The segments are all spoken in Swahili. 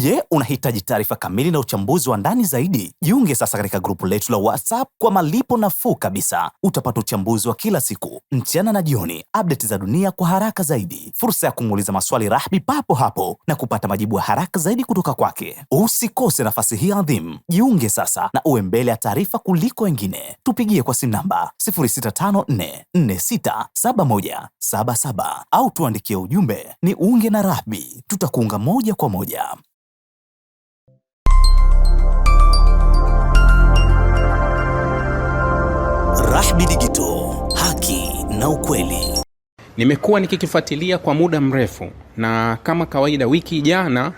Je, unahitaji taarifa kamili na uchambuzi wa ndani zaidi? Jiunge sasa katika grupu letu la WhatsApp kwa malipo nafuu kabisa. Utapata uchambuzi wa kila siku, mchana na jioni, update za dunia kwa haraka zaidi, fursa ya kumuuliza maswali Rahby papo hapo na kupata majibu ya haraka zaidi kutoka kwake. Usikose nafasi hii adhimu. Jiunge sasa na uwe mbele ya taarifa kuliko wengine. Tupigie kwa simu namba 0654467177 au tuandikie ujumbe ni unge na Rahby. Tutakuunga moja kwa moja. Rahby Digital, haki na ukweli. Nimekuwa nikikifuatilia kwa muda mrefu, na kama kawaida wiki jana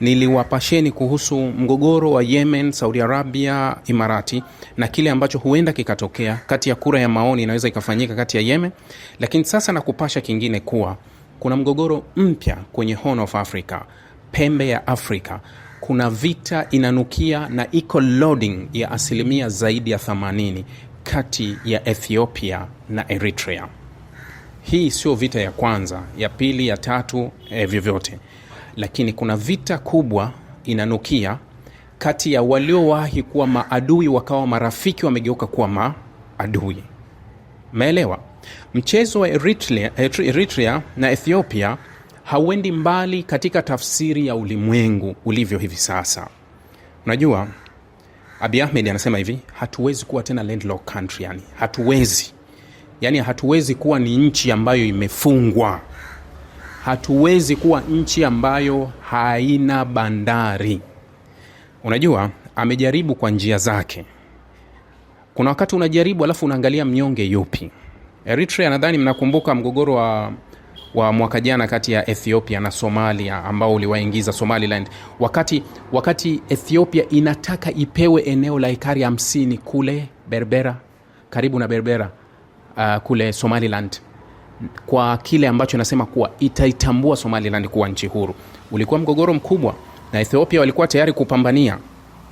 niliwapasheni kuhusu mgogoro wa Yemen, Saudi Arabia, Imarati na kile ambacho huenda kikatokea kati ya kura ya maoni inaweza ikafanyika kati ya Yemen. Lakini sasa nakupasha kingine kuwa kuna mgogoro mpya kwenye Horn of Africa, pembe ya Afrika. Kuna vita inanukia na iko loading ya asilimia zaidi ya 80 kati ya Ethiopia na Eritrea. Hii sio vita ya kwanza, ya pili, ya tatu, vyovyote. Lakini kuna vita kubwa inanukia kati ya waliowahi kuwa maadui wakawa marafiki wamegeuka kuwa maadui. Maelewa? Mchezo wa Eritrea na Ethiopia hauendi mbali katika tafsiri ya ulimwengu ulivyo hivi sasa. Unajua, Abiy Ahmed anasema hivi, hatuwezi kuwa tena landlocked country, hatuwezi kuwa ni nchi ambayo imefungwa. Hatuwezi kuwa nchi ambayo haina bandari. Unajua, amejaribu kwa njia zake. Kuna wakati unajaribu alafu unaangalia mnyonge yupi. Eritrea, nadhani mnakumbuka mgogoro wa mwaka jana kati ya Ethiopia na Somalia ambao uliwaingiza Somaliland. Wakati Ethiopia inataka ipewe eneo la ekari 50 kule Berbera, karibu na Berbera, kule Somaliland, kwa kile ambacho nasema kuwa itaitambua Somaliland kuwa nchi huru. Ulikuwa mgogoro mkubwa na Ethiopia walikuwa tayari kupambania,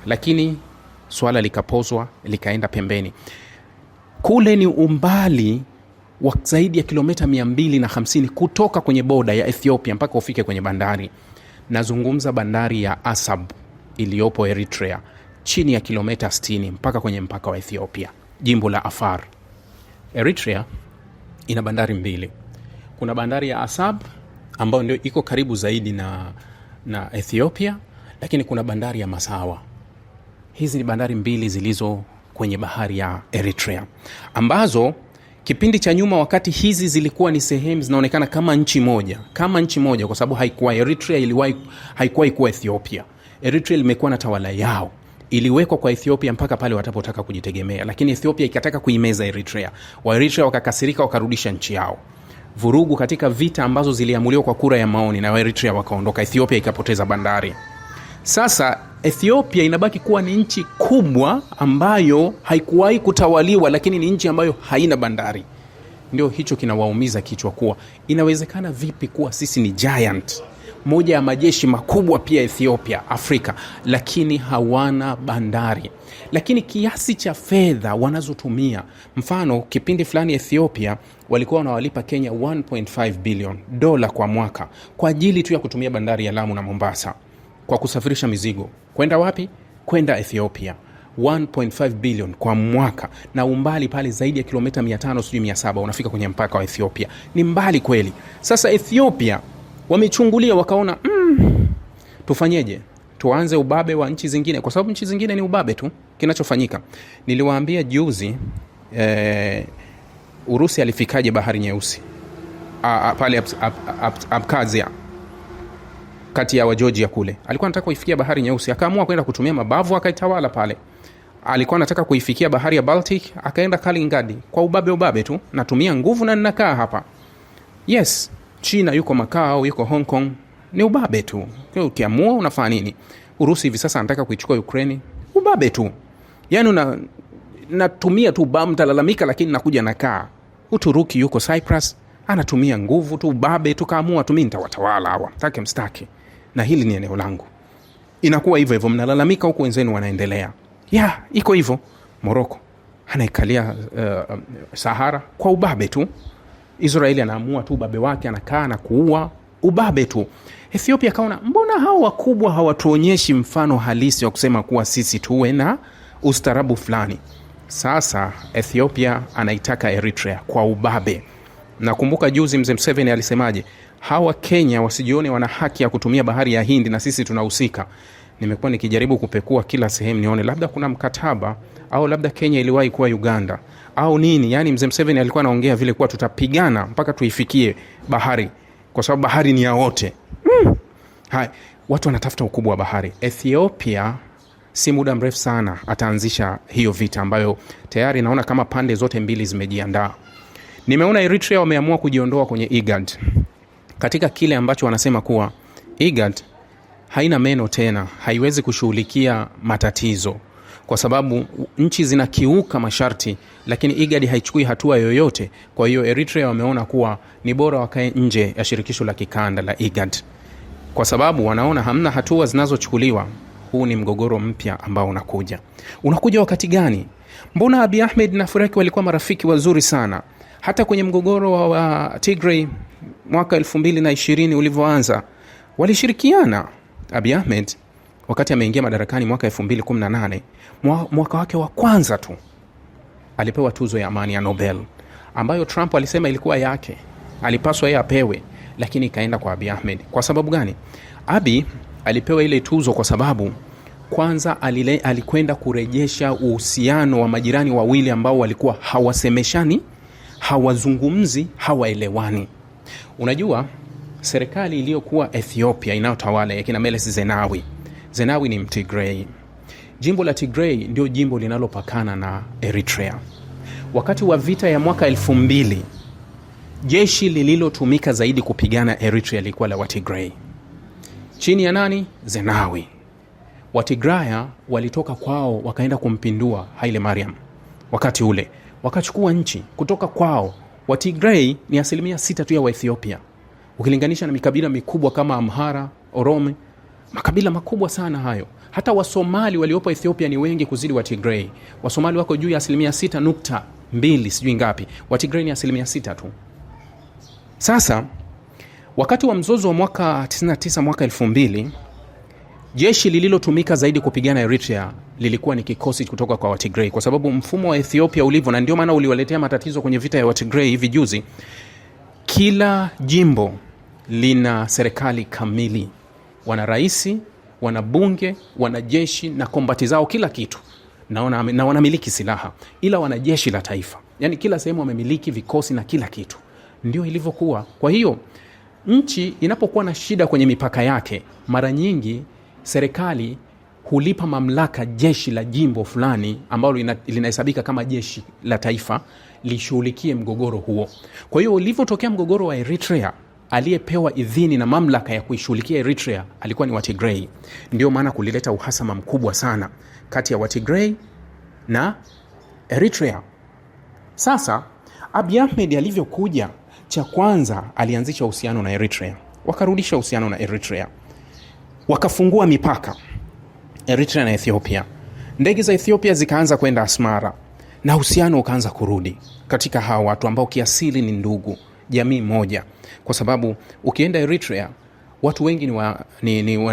lakini swala likapozwa, likaenda pembeni. Kule ni umbali wa zaidi ya kilomita 250 kutoka kwenye boda ya Ethiopia mpaka ufike kwenye bandari. Nazungumza bandari ya Asab iliyopo Eritrea, chini ya kilomita 60 mpaka kwenye mpaka wa Ethiopia, jimbo la Afar. Eritrea ina bandari mbili. Kuna bandari ya Asab ambayo ndio iko karibu zaidi na Ethiopia, lakini kuna bandari ya Masawa. Hizi ni bandari mbili zilizo kwenye bahari ya Eritrea, ambazo kipindi cha nyuma wakati hizi zilikuwa ni sehemu zinaonekana kama nchi moja, kwa sababu haikuwa Eritrea, haikuwa ikuwa Ethiopia. Eritrea imekuwa na tawala yao, iliwekwa kwa Ethiopia mpaka pale watapotaka kujitegemea, lakini Ethiopia ikataka kuimeza Eritrea. Wa Eritrea wakakasirika, wakarudisha nchi yao. Vurugu katika vita ambazo ziliamuliwa kwa kura ya maoni, na wa Eritrea wakaondoka, Ethiopia ikapoteza bandari. Sasa Ethiopia inabaki kuwa ni nchi kubwa ambayo haikuwahi kutawaliwa, lakini ni nchi ambayo haina bandari. Ndio hicho kinawaumiza kichwa kuwa inawezekana vipi kuwa sisi ni giant, moja ya majeshi makubwa pia Ethiopia, Afrika, lakini hawana bandari. Lakini kiasi cha fedha wanazotumia, mfano kipindi fulani Ethiopia walikuwa wanawalipa Kenya 1.5 billion dola kwa mwaka kwa ajili tu ya kutumia bandari ya Lamu na Mombasa kwa kusafirisha mizigo. Kwenda wapi? Kwenda Ethiopia. 1.5 billion kwa mwaka, na umbali pale zaidi ya kilomita 500-700 unafika kwenye mpaka wa Ethiopia. Ni mbali kweli. Sasa Ethiopia wamechungulia wakaona, tufanyeje? Tuanze ubabe wa nchi zingine, kwa sababu nchi zingine ni ubabe tu kinachofanyika. Niliwaambia juzi, Urusi alifikaje bahari Nyeusi pale Abkhazia, kati ya wa Georgia kule. Alikuwa anataka kuifikia bahari Nyeusi, akaamua kwenda kutumia mabavu, akaitawala pale. Alikuwa anataka kuifikia bahari ya Baltic, akaenda Kaliningrad kwa ubabe tu, natumia nguvu na ninakaa hapa. Yes, China yuko Macau, yuko Hong Kong, ni ubabe tu. Ukiamua unafanya nini? Urusi hivi sasa anataka kuichukua Ukraine, ubabe tu. Yaani natumia tu bamu, talalamika, lakini nakuja nakaa. Uturuki yuko Cyprus, anatumia nguvu tu, ubabe tu, kaamua tu mimi nitawatawala hawa, mtake mstaki, na hili ni eneo langu. Inakuwa hivyo, mnalalamika huko, wenzenu wanaendelea. Iko hivyo. Morocco anaikalia Sahara kwa ubabe tu. Israeli anaamua tu ubabe wake, anakaa na kuua ubabe tu. Ethiopia kaona mbona hao wakubwa hawatuonyeshi mfano halisi wa kusema kuwa sisi tuwe na ustarabu fulani. Sasa Ethiopia anaitaka Eritrea kwa ubabe. Nakumbuka juzi mzee Museveni alisemaje, hawa Kenya wasijione wana haki ya kutumia bahari ya Hindi na sisi tunahusika. Nimekuwa nikijaribu kupekua kila sehemu nione labda kuna mkataba au labda Kenya iliwahi kuwa Uganda au nini. Yani mzee Museveni alikuwa anaongea vile kuwa tutapigana mpaka tuifikie bahari kwa sababu bahari ni ya wote. Hai, watu wanatafuta ukubwa wa bahari. Ethiopia si muda mrefu sana ataanzisha hiyo vita ambayo tayari naona kama pande zote mbili zimejiandaa. Nimeona Eritrea wameamua kujiondoa kwenye IGAD katika kile ambacho wanasema kuwa IGAD haina meno tena, haiwezi kushughulikia matatizo kwa sababu nchi zinakiuka masharti, lakini IGAD haichukui hatua yoyote. Kwa hiyo Eritrea wameona kuwa ni bora wakae nje ya shirikisho la kikanda la IGAD kwa sababu wanaona hamna hatua zinazochukuliwa. Huu ni mgogoro mpya ambao unakuja wakati gani? Mbona Abiy Ahmed na Afwerki walikuwa marafiki wazuri sana? Hata kwenye mgogoro wa Tigray mwaka 2020 ulivyoanza walishirikiana. Abiy Ahmed wakati ameingia madarakani mwaka 2018, mwaka wake wa kwanza tu alipewa tuzo ya amani ya Nobel ambayo Trump alisema ilikuwa yake, alipaswa yeye apewe, lakini ikaenda kwa Abiy Ahmed. Kwa sababu gani? Abiy alipewa ile tuzo kwa sababu kwanza alikwenda kurejesha uhusiano wa majirani wawili ambao walikuwa hawasemeshani, hawazungumzi, hawaelewani. Unajua serikali iliyokuwa Ethiopia inayotawala ya kina Meles Zenawi ni Mtigray. Jimbo la Tigray ndio jimbo linalopakana na Eritrea. Wakati wa vita ya mwaka 2000, jeshi lililotumika zaidi kupigana Eritrea lilikuwa la Watigray. Chini ya nani? Zenawi. Watigraya walitoka kwao wakaenda kumpindua Haile Mariam. Wakati ule wakachukua nchi kutoka kwao. Watigray ni 6% tu ya Waethiopia, ukilinganisha na mikabila mikubwa kama Amhara, Oromo, makabila makubwa sana hayo. Hata Wasomali waliopo Ethiopia ni wengi kuzidi Watigray. Wasomali wako juu ya 6.2 sijui ngapi. Watigray ni 6% tu. Sasa wakati wa mzozo wa mwaka 99 mwaka 2000, jeshi lililotumika zaidi kupigana Eritrea lilikuwa ni kikosi kutoka kwa Watigray kwa sababu mfumo wa Ethiopia ulivyo, na ndio maana uliwaletea matatizo kwenye vita ya Watigray hivi juzi. Kila jimbo lina serikali kamili, wana raisi, wana bunge, wana jeshi na kombati zao, kila kitu na wanamiliki silaha, ila wana jeshi la taifa. Yani kila sehemu wamemiliki vikosi na kila kitu. Ndio ilivyokuwa. Kwa hiyo nchi inapokuwa na shida kwenye mipaka yake, mara nyingi serikali hulipa mamlaka jeshi la jimbo fulani ambalo linahesabika kama jeshi la taifa lishughulikie mgogoro huo. Kwa hiyo ulivyotokea mgogoro wa Eritrea, aliyepewa idhini na mamlaka ya kuishughulikia Eritrea alikuwa ni Watigray. Ndio maana kulileta uhasama mkubwa sana kati ya Watigray na Eritrea. Sasa Abiy Ahmed alivyokuja, cha kwanza alianzisha uhusiano na Eritrea, wakarudisha uhusiano na Eritrea, wakafungua mipaka Eritrea na Ethiopia. Ndege za Ethiopia zikaanza kwenda Asmara na uhusiano ukaanza kurudi katika hawa watu ambao kiasili ni ndugu, jamii moja. Kwa sababu ukienda Eritrea watu wengi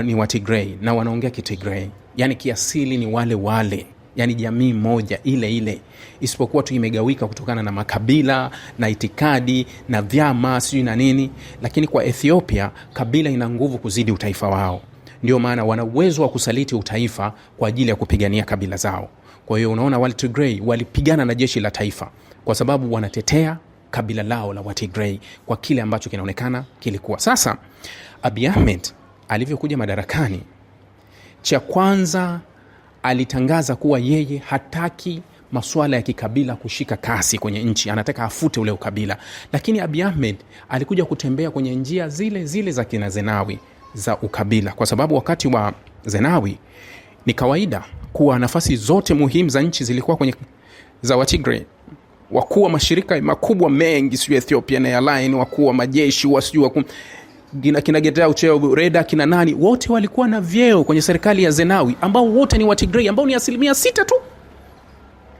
ni Watigray na wanaongea Kitigray, yani kiasili ni wale, yani jamii moja ile, isipokuwa tu imegawika kutokana na makabila na itikadi na vyama sijui na nini. Lakini kwa Ethiopia kabila ina nguvu kuzidi utaifa wao, ndio maana wana uwezo wa kusaliti utaifa kwa ajili ya kupigania kabila zao. Kwa hiyo unaona Watigray walipigana na jeshi la taifa kwa sababu wanatetea kabila lao la Watigray kwa kile ambacho kinaonekana kilikuwa. Sasa Abiy Ahmed alivyokuja madarakani, cha kwanza alitangaza kuwa yeye hataki masuala ya kikabila kushika kasi kwenye nchi, anataka afute ule ukabila. Lakini Abiy Ahmed alikuja kutembea kwenye njia zile za kina Zenawi za ukabila, kwa sababu wakati wa Zenawi ni kawaida kuwa nafasi zote muhimu za nchi zilikuwa kwenye za Watigray. Wakuu wa mashirika makubwa mengi, sio Ethiopia na Airline, wakuu wa majeshi, wasijua kina Getachew Reda, kina nani, wote walikuwa na vyeo kwenye serikali ya Zenawi, ambao wote ni Watigray, ambao ni 6% tu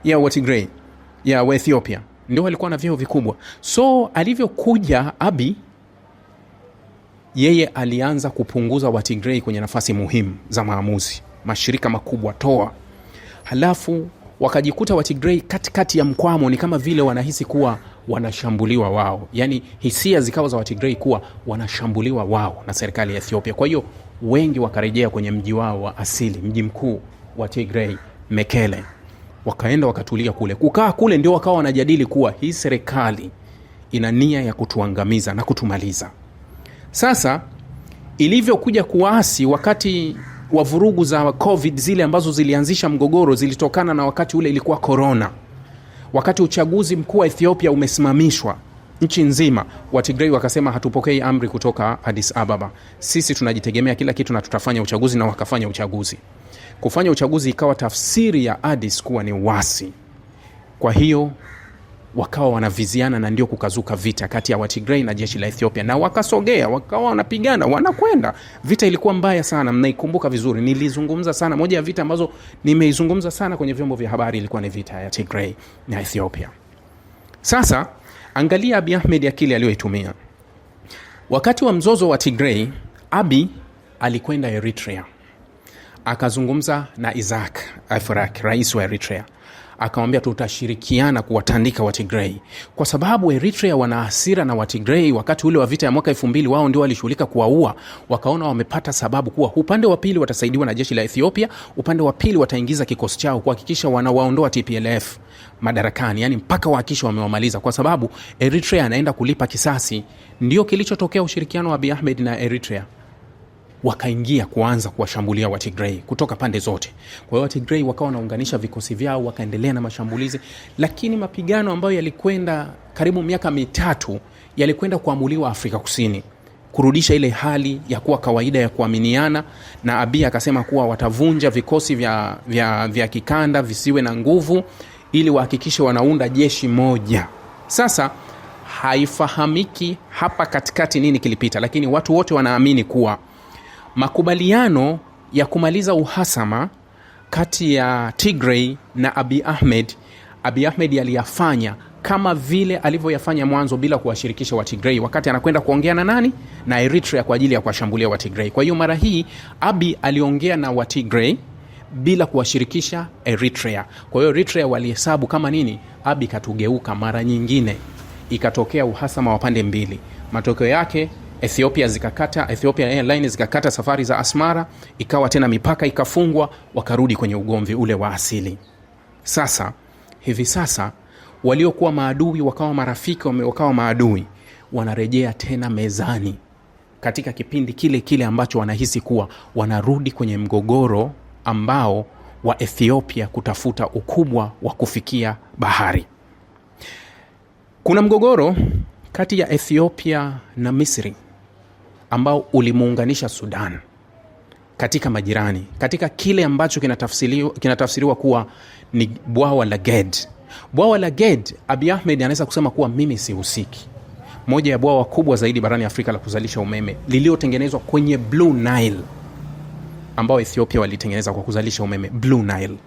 ya Watigray ya Ethiopia, ndio walikuwa na vyeo vikubwa. So alivyokuja Abiy, yeye alianza kupunguza wa Tigray kwenye nafasi muhimu za maamuzi, mashirika makubwa toa. Halafu wakajikuta wa Tigray katikati ya mkwamo, ni kama vile wanahisi kuwa wanashambuliwa wao. Yani hisia zikawa za wa Tigray kuwa wanashambuliwa wao na serikali ya Ethiopia. Kwa hiyo wengi wakarejea kwenye mji wao wa asili, mji mkuu wa Tigray, Mekele. Wakaenda wakatulia kule. Kukaa kule ndio wakawa wanajadili kuwa hii serikali ina nia ya kutuangamiza na kutumaliza. Sasa ilivyokuja kuasi wakati wa vurugu za COVID zile ambazo zilianzisha mgogoro, zilitokana na wakati ule ilikuwa corona. Wakati uchaguzi mkuu wa Ethiopia umesimamishwa nchi nzima, wa Tigray wakasema hatupokei amri kutoka Addis Ababa. Sisi tunajitegemea kila kitu na tutafanya uchaguzi, na wakafanya uchaguzi. Kufanya uchaguzi ikawa tafsiri ya Addis kuwa ni wasi. Kwa hiyo wakawa wanaviziana, na ndio kukazuka vita kati ya wa Tigray na jeshi la Ethiopia, na wakasogea, wakawa wanapigana, wanakwenda. Vita ilikuwa mbaya sana, mnaikumbuka vizuri. Nilizungumza sana, moja ya vita ambazo nimeizungumza sana kwenye vyombo vya habari ilikuwa ni vita ya Tigray na Ethiopia. Sasa angalia Abiy Ahmed akili aliyoitumia. Wakati wa mzozo wa Tigray, Abiy alikwenda Eritrea. Akazungumza na Isaac Afwerki, rais wa Eritrea. Akamwambia tutashirikiana kuwatandika wa Tigray, kwa sababu Eritrea wana hasira na wa Tigray. Wakati ule wa vita ya mwaka 2000 wao ndio walishughulika kuwaua. Wakaona wamepata sababu kuwa upande wa pili watasaidiwa na jeshi la Ethiopia, upande wa pili wataingiza kikosi chao kuhakikisha wanawaondoa TPLF madarakani, yani mpaka wahakikisha wamewamaliza, kwa sababu Eritrea anaenda kulipa kisasi. Ndio kilichotokea ushirikiano wa Abiy Ahmed na Eritrea. Wakaingia kuanza kuwashambulia wa Tigray kutoka pande zote. Kwa hiyo wa Tigray wakawa wanaunganisha vikosi vyao, wakaendelea na mashambulizi, lakini mapigano ambayo yalikwenda karibu miaka 3 yalikwenda kuamuliwa Afrika Kusini, kurudisha ile hali ya kuwa kawaida ya kuaminiana. Na Abiy akasema kuwa watavunja vikosi vya kikanda visiwe na nguvu, ili wahakikishe wanaunda jeshi moja. Sasa haifahamiki hapa katikati nini kilipita, lakini watu wote wanaamini kuwa makubaliano ya kumaliza uhasama kati ya Tigray na Abiy Ahmed aliyafanya kama vile alivyoyafanya mwanzo, bila kuwashirikisha wa Tigray, wakati anakwenda kuongea na nani? Na Eritrea, kwa ajili ya kuwashambulia wa Tigray. Kwa hiyo mara hii Abiy aliongea na wa Tigray bila kuwashirikisha Eritrea. Kwa hiyo Eritrea walihesabu kama nini? Abiy katugeuka mara nyingine, ikatokea uhasama wa pande mbili. Matokeo yake Ethiopia Airlines zikakata safari za Asmara, ikawa tena mipaka ikafungwa, wakarudi kwenye ugomvi ule wa asili. Sasa hivi sasa waliokuwa maadui wakawa marafiki, wakawa maadui, wanarejea tena mezani katika kipindi kile kile ambacho wanahisi kuwa wanarudi kwenye mgogoro ambao wa Ethiopia kutafuta ukubwa wa kufikia bahari. Kuna mgogoro kati ya Ethiopia na Misri ambao ulimuunganisha Sudan katika majirani, katika kile ambacho kinatafsiriwa kuwa ni bwawa la Ged. Bwawa la Ged, Abiy Ahmed anaweza kusema kuwa mimi sihusiki. Moja ya bwawa kubwa zaidi barani Afrika la kuzalisha umeme, liliotengenezwa kwenye Blue Nile, ambao Ethiopia walitengeneza kwa kuzalisha umeme Blue Nile.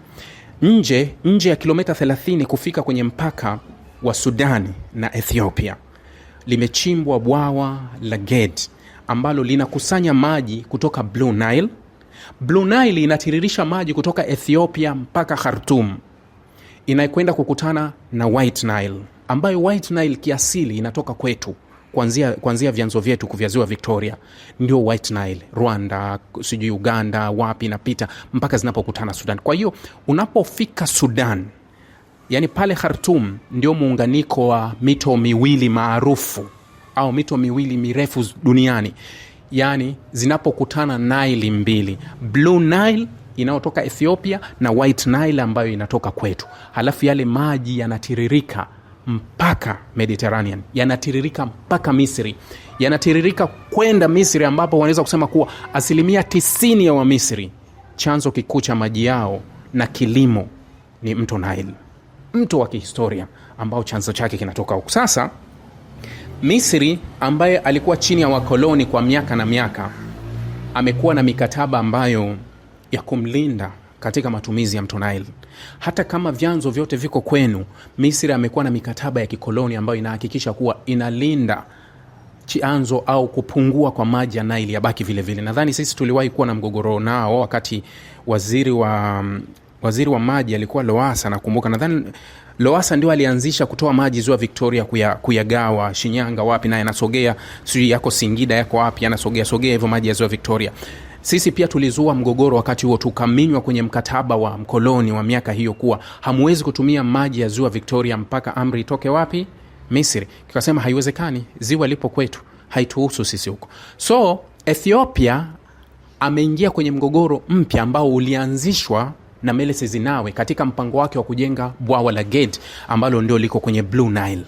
Nje ya kilomita 30 kufika kwenye mpaka wa Sudani na Ethiopia, limechimbwa bwawa la Ged ambalo linakusanya maji kutoka Blue Nile. Blue Nile inatiririsha maji kutoka Ethiopia mpaka Khartoum, inakwenda kukutana na White Nile, ambayo White Nile kiasili inatoka kwetu, kuanzia vyanzo vyetu kuviaziwa Victoria, ndio White Nile. Rwanda, sijui Uganda, wapi inapita mpaka zinapokutana Sudan. Kwa hiyo unapofika Sudan, yani pale Khartoum, ndio muunganiko wa mito miwili maarufu au mito miwili mirefu duniani. Yani zinapokutana Nile mbili, Blue Nile inayotoka Ethiopia na White Nile ambayo inatoka kwetu. Halafu yale maji yanatiririka mpaka Mediterranean, yanatiririka mpaka Misri, yanatiririka kwenda Misri, ambapo wanaweza kusema kuwa 90% ya wa Misri chanzo kikuu cha maji yao na kilimo ni mto Nile, mto wa kihistoria ambao chanzo chake kinatoka huko. Sasa Misri ambaye alikuwa chini ya wakoloni kwa miaka na miaka, amekuwa na mikataba ambayo ya kumlinda katika matumizi ya mto Nile. Hata kama vyanzo vyote viko kwenu, Misri amekuwa na mikataba ya kikoloni ambayo inahakikisha kuwa inalinda chanzo au kupungua kwa maji ya Nile yabaki vile vile. Nadhani sisi tuliwahi kuwa na mgogoro nao wakati waziri wa maji alikuwa Lowassa, nakumbuka. Nadhani Lowassa ndio alianzisha kutoa maji ziwa Victoria kuyagawa Shinyanga wapi na yanasogea sijui yako Singida yako wapi, yanasogea hivyo maji ya ziwa Victoria. Sisi pia tulizua mgogoro wakati huo, tukaminywa kwenye mkataba wa mkoloni wa miaka hiyo kuwa hamwezi kutumia maji ya ziwa Victoria mpaka amri itoke wapi? Misri. Tukasema haiwezekani, ziwa lipo kwetu, haituhusu sisi huko. So Ethiopia ameingia kwenye mgogoro mpya ambao ulianzishwa na Meles Zenawi katika mpango wake wa kujenga bwawa la Gedi ambalo ndio liko kwenye Blue Nile.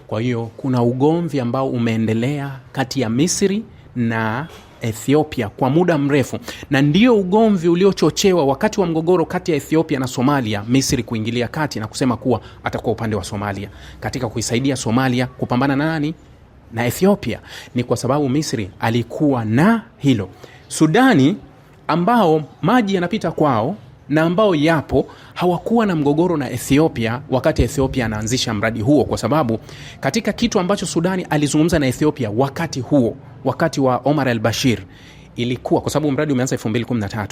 Kwa hiyo kuna ugomvi ambao umeendelea kati ya Misri na Ethiopia kwa muda mrefu, na ndio ugomvi uliochochewa wakati wa mgogoro kati ya Ethiopia na Somalia, Misri kuingilia kati na kusema kuwa atakuwa upande wa Somalia katika kuisaidia Somalia kupambana na nani? Na Ethiopia. Ni kwa sababu Misri alikuwa na hilo. Sudani ambao maji yanapita kwao na ambao yapo hawakuwa na mgogoro na Ethiopia wakati Ethiopia anaanzisha mradi huo, kwa sababu katika kitu ambacho Sudani alizungumza na Ethiopia wakati huo, wakati wa Omar al-Bashir, ilikuwa kwa sababu mradi umeanza 2013,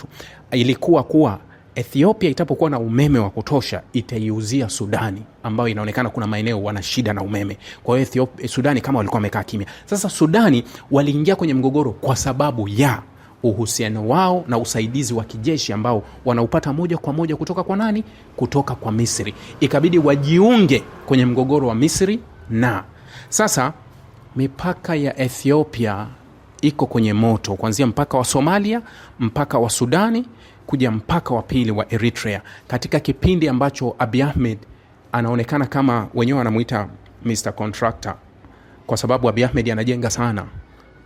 ilikuwa kuwa Ethiopia itapokuwa na umeme wa kutosha itaiuzia Sudani, ambao inaonekana kuna maeneo wana shida na umeme. Kwa hiyo Sudani kama walikuwa wamekaa kimya. Sasa Sudani waliingia kwenye mgogoro kwa sababu ya uhusiano wao na usaidizi wa kijeshi ambao wanaupata moja kwa moja kutoka kwa nani? Kutoka kwa Misri. Ikabidi wajiunge kwenye mgogoro wa Misri. Na sasa mipaka ya Ethiopia iko kwenye moto, kuanzia mpaka wa Somalia, mpaka wa Sudani, kuja mpaka wa pili wa Eritrea, katika kipindi ambacho Abiy Ahmed anaonekana kama wenyewe wanamuita Mr. Contractor, kwa sababu Abiy Ahmed anajenga sana.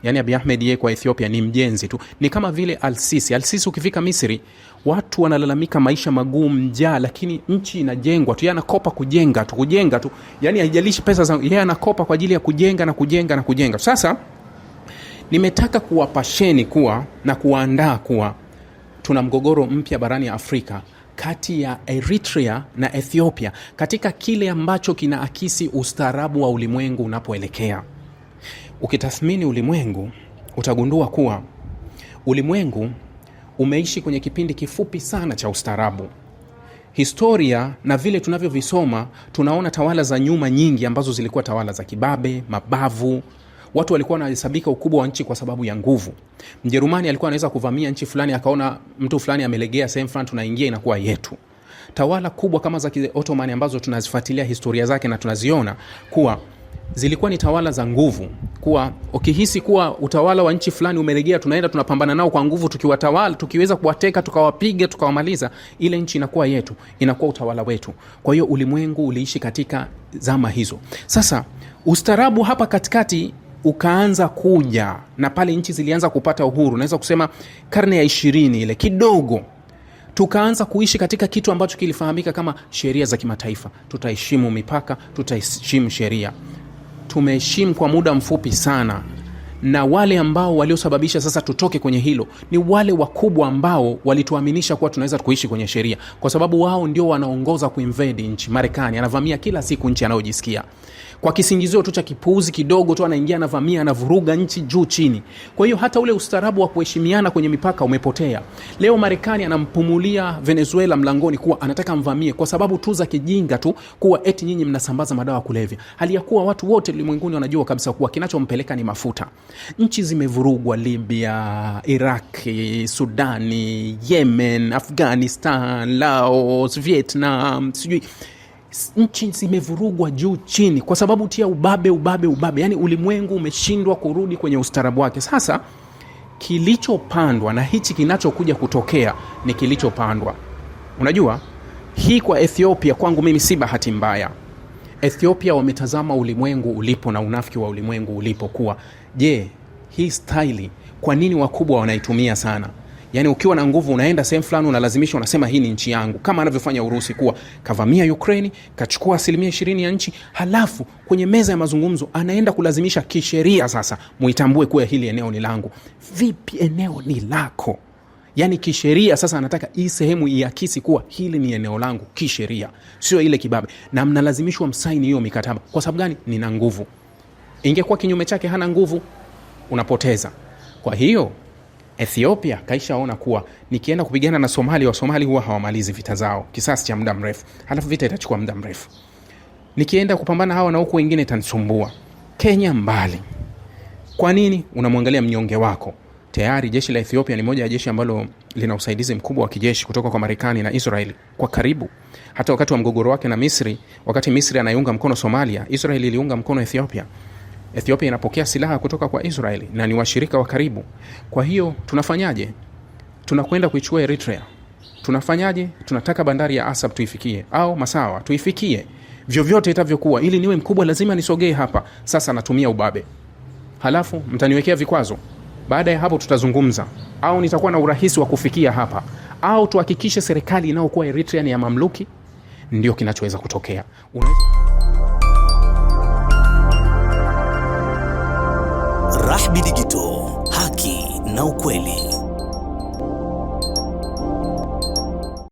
Yani Abiy Ahmed yeye kwa Ethiopia ni mjenzi tu. Ni kama vile Al-Sisi ukifika Misri, watu wanalalamika maisha magumu, njaa, lakini nchi inajengwa tu. Yeye anakopa kujenga tu. Yani haijalishi pesa za yeye, anakopa kwa ajili ya kujenga. Sasa nimetaka kuwapasheni kuwa na kuandaa kuwa tuna mgogoro mpya barani ya Afrika kati ya Eritrea na Ethiopia, katika kile ambacho kinaakisi ustaarabu wa ulimwengu unapoelekea. Ukitathmini ulimwengu utagundua kuwa ulimwengu umeishi kwenye kipindi kifupi sana cha ustaarabu. Historia na vile tunavyovisoma, tunaona tawala za nyuma nyingi ambazo zilikuwa tawala za kibabe, mabavu. Watu walikuwa wanahesabika ukubwa wa nchi kwa sababu ya nguvu. Mjerumani alikuwa anaweza kuvamia nchi fulani, akaona mtu fulani amelegea sehemu fulani, tunaingia, inakuwa yetu. Tawala kubwa kama za Ottoman ambazo tunazifuatilia historia zake na tunaziona kuwa zilikuwa ni tawala za nguvu, kuwa ukihisi kuwa utawala wa nchi fulani umelegea, tunaenda tunapambana nao kwa nguvu, tukiwatawala, tukiweza kuwateka, tukawapiga, tukawamaliza, ile nchi inakuwa yetu, inakuwa utawala wetu. Kwa hiyo ulimwengu uliishi katika zama hizo. Sasa ustaarabu hapa katikati ukaanza kuja, na pale nchi zilianza kupata uhuru, naweza kusema karne ya 20 ile kidogo, tukaanza kuishi katika kitu ambacho kilifahamika kama sheria za kimataifa. Tutaheshimu mipaka, tutaheshimu sheria. Tumeheshimu kwa muda mfupi sana, na wale ambao waliosababisha sasa tutoke kwenye hilo ni wale wakubwa ambao walituaminisha kuwa tunaweza kuishi kwenye sheria, kwa sababu wao ndio wanaongoza kuinvade nchi. Marekani anavamia kila siku nchi anayojisikia, kwa kisingizio tu cha kipuuzi kidogo tu, anaingia, anavamia, anavuruga nchi juu chini. Kwa hiyo hata ule ustaarabu wa kuheshimiana kwenye mipaka umepotea. Leo Marekani anampumulia Venezuela mlangoni kuwa anataka mvamie kwa sababu tu za kijinga tu, kuwa eti nyinyi mnasambaza madawa kulevya, hali ya kuwa watu wote ulimwenguni wanajua kabisa kuwa kinachompeleka ni mafuta. Nchi zimevurugwa: Libya, Iraq, Sudani, Yemen, Afghanistan, Laos, Vietnam, sijui nchi zimevurugwa juu chini kwa sababu tia ubabe. Yani ulimwengu umeshindwa kurudi kwenye ustaarabu wake. Sasa kilichopandwa na hichi kinachokuja kutokea ni kilichopandwa. Unajua, hii kwa Ethiopia kwangu mimi si bahati mbaya. Ethiopia wametazama ulimwengu ulipo na unafiki wa ulimwengu ulipokuwa. Je, hii staili kwa nini wakubwa wanaitumia sana? Yani ukiwa na nguvu unaenda sehemu fulani, unalazimisha, unasema hii ni nchi yangu, kama anavyofanya Urusi, kuwa kavamia Ukraine, kachukua 20% ya nchi, halafu kwenye meza ya mazungumzo anaenda kulazimisha kisheria, sasa muitambue kuwa hili eneo ni langu. Vipi eneo ni lako? Yani kisheria sasa anataka hii sehemu iakisi kuwa hili ni eneo langu kisheria, sio ile kibabe, na mnalazimishwa msaini hiyo mikataba. Kwa sababu gani? Nina nguvu. Ingekuwa kinyume chake, hana nguvu, unapoteza. Kwa hiyo Ethiopia kaishaona kuwa nikienda kupigana na Somalia, wa Somalia huwa hawamalizi vita zao, kisasi cha muda mrefu, halafu vita itachukua muda mrefu. Nikienda kupambana hawa na huku wengine itanisumbua. Kenya mbali. Kwa nini? Unamwangalia mnyonge wako. Tayari jeshi la Ethiopia ni moja ya jeshi ambalo lina usaidizi mkubwa wa kijeshi kutoka kwa Marekani na Israeli kwa karibu. Hata wakati wa mgogoro wake na Misri, wakati Misri anaiunga mkono Somalia, Israeli iliunga mkono Ethiopia. Ethiopia inapokea silaha kutoka kwa Israeli na ni washirika wa karibu. Kwa hiyo tunafanyaje? Tunakwenda kuichukua Eritrea. Tunafanyaje? Tunataka bandari ya Asab tuifikie, au Masawa tuifikie. Vyovyote itavyokuwa, ili niwe mkubwa lazima nisogee hapa. Sasa natumia ubabe. Halafu mtaniwekea vikwazo. Baada ya hapo tutazungumza, au nitakuwa na urahisi wa kufikia hapa, au tuhakikishe serikali inayokuwa Eritrea ni ya mamluki. Ndio kinachoweza kutokea. Rahby Digital, haki na ukweli.